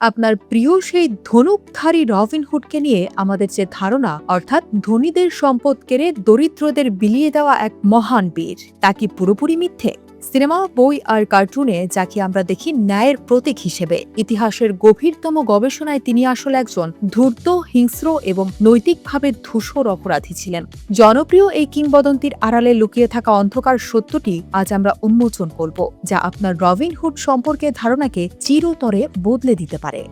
আপনার প্রিয় সেই ধনুকধারী রবিনহুডকে নিয়ে আমাদের যে ধারণা, অর্থাৎ ধনীদের সম্পদ কেড়ে দরিদ্রদের বিলিয়ে দেওয়া এক মহান বীর, তা কি পুরোপুরি মিথ্যে? সিনেমা, বই আর কার্টুনে যাকে আমরা দেখি ন্যায়ের প্রতীক হিসেবে, ইতিহাসের গভীরতম গবেষণায় তিনি আসলে একজন ধূর্ত, হিংস্র এবং নৈতিকভাবে ধূসর অপরাধী ছিলেন। জনপ্রিয় এই কিংবদন্তির আড়ালে লুকিয়ে থাকা অন্ধকার সত্যটি আজ আমরা উন্মোচন করব, যা আপনার রবিনহুড সম্পর্কে ধারণাকে চিরতরে বদলে দিতে পারে।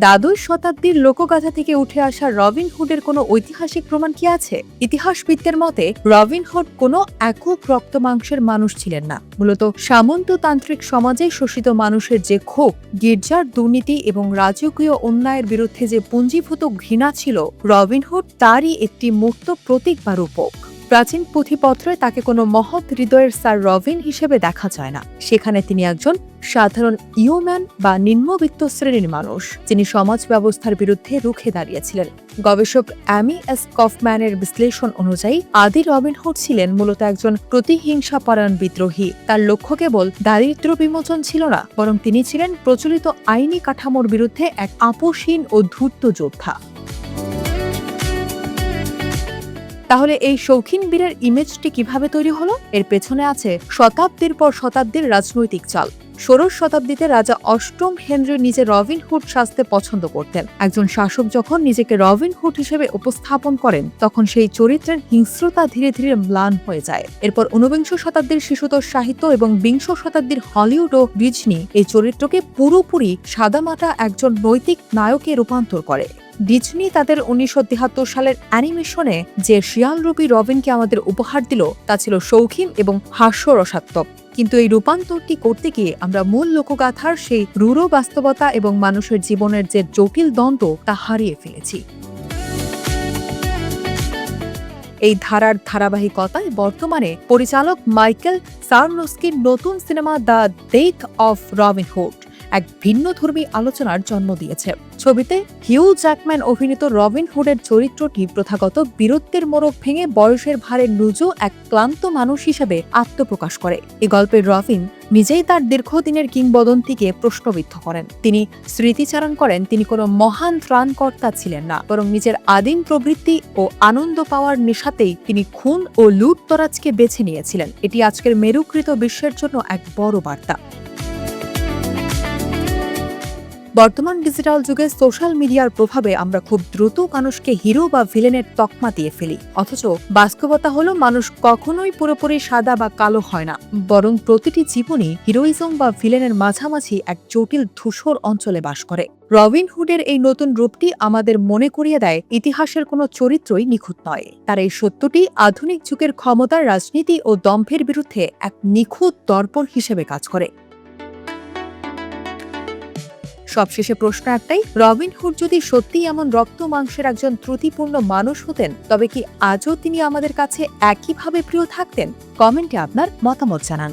দ্বাদশ শতাব্দীর লোকগাথা থেকে উঠে আসা রবিনহুডের কোনো ঐতিহাসিক প্রমাণ কি আছে? ইতিহাসবিদদের মতে রবিনহুড কোনো একক রক্ত মাংসের মানুষ ছিলেন না। মূলত সামন্ততান্ত্রিক সমাজে শোষিত মানুষের যে ক্ষোভ, গির্জার দুর্নীতি এবং রাজকীয় অন্যায়ের বিরুদ্ধে যে পুঞ্জীভূত ঘৃণা ছিল, রবিনহুড তারই একটি মূর্ত প্রতীক বা রূপক। প্রাচীন পুঁথিপত্রে তাকে কোনো মহৎ হৃদয়ের স্যার রবিন হিসেবে দেখা যায় না। সেখানে তিনি একজন সাধারণ ইউম্যান বা নিম্নবিত্ত শ্রেণীর মানুষ, যিনি সমাজ ব্যবস্থার বিরুদ্ধে রুখে দাঁড়িয়েছিলেন। গবেষক অ্যামি এস কফম্যানের বিশ্লেষণ অনুযায়ী আদি রবিনহুড ছিলেন মূলত একজন প্রতিহিংসাপরায়ণ বিদ্রোহী। তার লক্ষ্য কেবল দারিদ্র্য বিমোচন ছিল না, বরং তিনি ছিলেন প্রচলিত আইনি কাঠামোর বিরুদ্ধে এক আপোষহীন ও ধূর্ত যোদ্ধা। তাহলে এই শৌখিন বীরের ইমেজটি কিভাবে তৈরি হলো? এর পেছনে আছে শতাব্দীর পর শতাব্দীর রাজনৈতিক চাল। ষোড়শ শতাব্দীতে রাজা অষ্টম হেনরি নিজে রবিনহুড সাজতে পছন্দ করতেন। একজন শাসক যখন নিজেকে রবিনহুড হিসেবে উপস্থাপন করেন, তখন সেই চরিত্রের হিংস্রতা ধীরে ধীরে ম্লান হয়ে যায়। এরপর ঊনবিংশ শতাব্দীর শিশুতোষ সাহিত্য এবং বিংশ শতাব্দীর হলিউড ও ডিজনি এই চরিত্রকে পুরোপুরি সাদামাটা একজন নৈতিক নায়কে রূপান্তর করে। ডিজনি তাদের 1973 সালের অ্যানিমেশনে যে শিয়ালরূপী রবিনকে আমাদের উপহার দিল, তা ছিল শৌখিন এবং হাস্যরসাত্মক। কিন্তু এই রূপান্তরটি করতে গিয়ে আমরা মূল লোকগাথার সেই রূঢ় বাস্তবতা এবং মানুষের জীবনের যে জটিল দ্বন্দ্ব, তা হারিয়ে ফেলেছি। এই ধারার ধারাবাহিকতায় বর্তমানে পরিচালক মাইকেল সারনোস্কির নতুন cinema the death of Robin Hood এক ভিন্নধর্মী আলোচনার জন্ম দিয়েছে। ছবিতে হিউ জ্যাকম্যান অভিনীত রবিনহুডের চরিত্রটি প্রথাগত বীরত্বের মোড়ক ভেঙে বয়সের ভারে নুজো এক ক্লান্ত মানুষ হিসেবে আত্মপ্রকাশ করে। এই গল্পের রবিন নিজেই তার দীর্ঘদিনের কিংবদন্তিকে প্রশ্নবিদ্ধ করেন। তিনি স্মৃতিচারণ করেন তিনি কোনো মহান ত্রাণকর্তা ছিলেন না, বরং নিজের আদিম প্রবৃত্তি ও আনন্দ পাওয়ার নেশাতেই তিনি খুন ও লুটতরাজকে বেছে নিয়েছিলেন। এটি আজকের মেরুকৃত বিশ্বের জন্য এক বড় বার্তা। বর্তমান ডিজিটাল যুগে সোশ্যাল মিডিয়ার প্রভাবে আমরা খুব দ্রুত মানুষকে হিরো বা ভিলেনের তকমা দিয়ে ফেলি, অথচ বাস্তবতা হলো মানুষ কখনোই পুরোপুরি সাদা বা কালো হয় না, বরং প্রতিটি জীবনই হিরোইজম বা ভিলেনের মাঝামাঝি এক জটিল ধূসর অঞ্চলে বাস করে। রবিনহুডের এই নতুন রূপটি আমাদের মনে করিয়ে দেয় ইতিহাসের কোনো চরিত্রই নিখুঁত নয়। তার এই সত্যটি আধুনিক যুগের ক্ষমতার, রাজনীতি ও দম্ভের বিরুদ্ধে এক নিখুঁত দর্পণ হিসেবে কাজ করে। সবশেষে প্রশ্ন একটাই, রবিনহুড যদি সত্যিই এমন রক্ত মাংসের একজন ত্রুটিপূর্ণ মানুষ হতেন, তবে কি আজও তিনি আমাদের কাছে একইভাবে প্রিয় থাকতেন? কমেন্টে আপনার মতামত জানান।